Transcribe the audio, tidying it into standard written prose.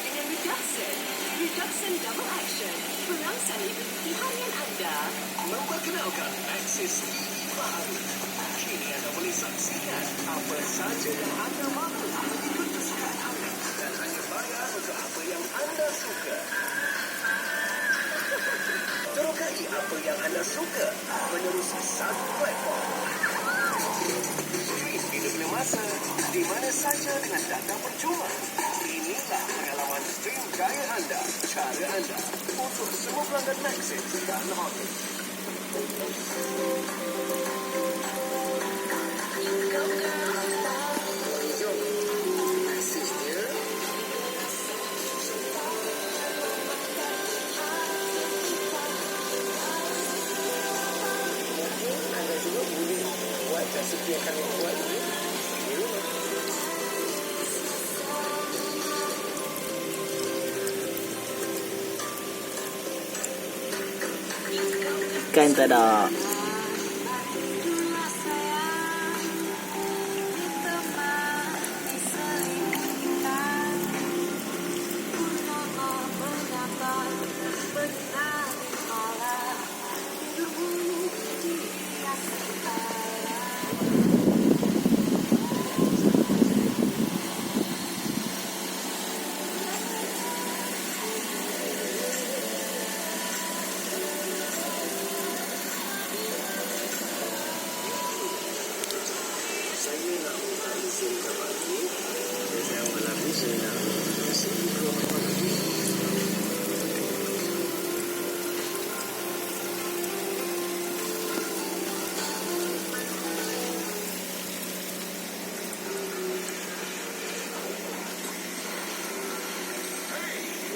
dengan Reduxon. Reduxon Double Action. Perangsang imuniti harian anda. Memperkenalkan Maxis baru. Kini anda boleh saksikan apa saja yang anda mahu mengikut kesukaan anda dan hanya bayar untuk apa yang anda suka. Terokai apa yang anda suka menerusi satu platform. Stream bila-bila masa, di mana saja dengan data percuma. Inilah pengalaman stream gaya anda, cara anda untuk semua pelanggan Maxis dan Hotlink. Resipi yang kami buat ini di rumah. Ikan tak ada.